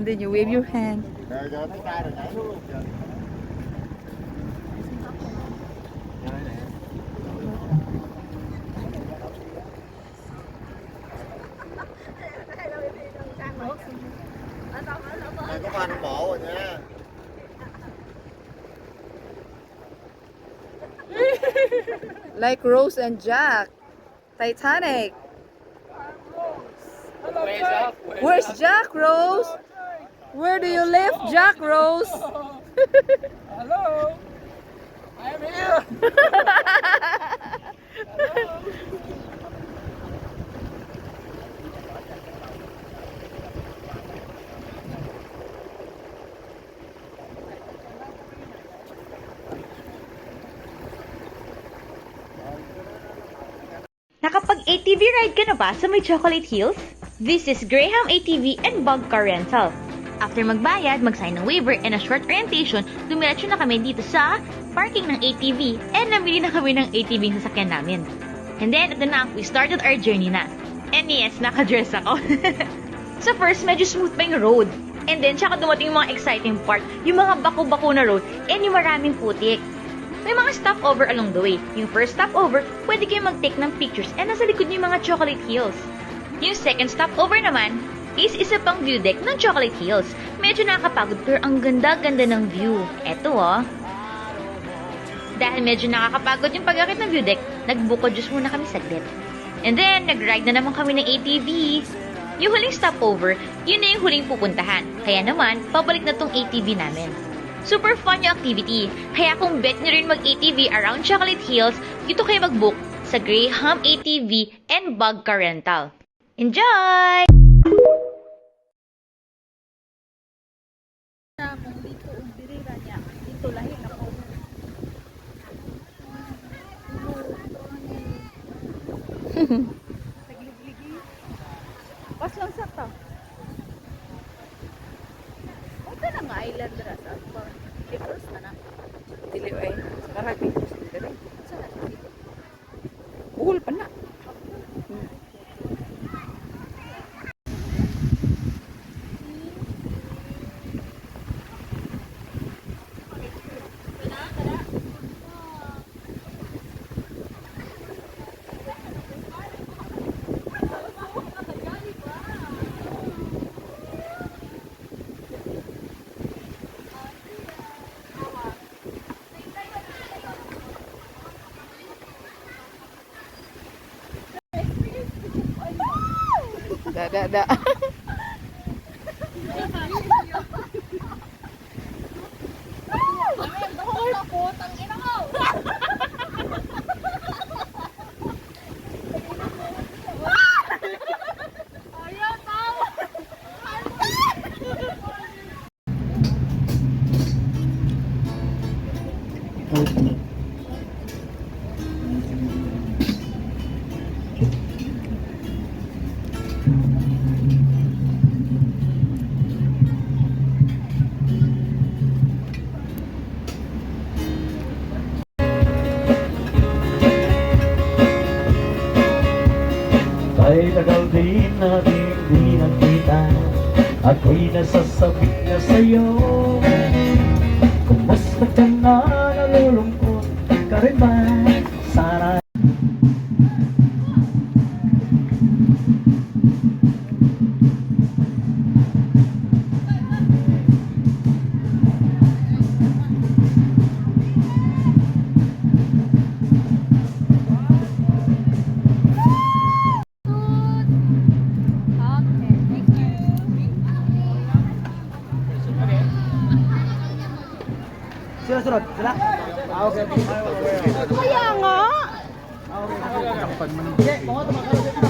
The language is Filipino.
And then you wave your hand. Like Rose and Jack. Titanic. Where's Jack, Rose? Where do you live, Jack, Rose? Hello, I am here. Nakapag-ATV ride ka na ba sa may Chocolate Hills? This is Graham ATV and Bug Car Rental. After magbayad, mag-sign ng waiver and a short orientation, dumiretso na kami dito sa parking ng ATV and namili na kami ng ATV yung sasakyan namin. And then, ito na, we started our journey na. And yes, naka-dress ako. So first, medyo smooth pa yung road. And then, tsaka dumating yung mga exciting part, yung mga bako-bako na road and yung maraming putik. May mga stopover along the way. Yung first stopover, pwede kayo mag-take ng pictures and nasa likod yung mga Chocolate Hills. Yung second stopover naman, is isa pang view deck ng Chocolate Hills. Medyo nakakapagod pero ang ganda-ganda ng view. Eto oh. Dahil medyo nakakapagod yung pag-akit ng view deck, nagbuko juice muna kami saglit. And then, nag-ride na naman kami ng ATV. Yung huling stopover, yun na yung huling pupuntahan. Kaya naman, pabalik na tong ATV namin. Super fun yung activity. Kaya kung bet nyo rin mag-ATV around Chocolate Hills, dito kayo mag-book sa Graham ATV and Bug Car Rental. Enjoy! Pas lang sa ta. Ito na nga island rasa. Libros na na. Dili ay. Sarag dito sa dili. Bugol pa na. Da. Ay tagal din natin di nagkita. Ako'y nasasabi na sa'yo, kumusta ka na, nalulungkot ka rin ba? Sana sunod, sila. Okay. Kaya nga. Okay.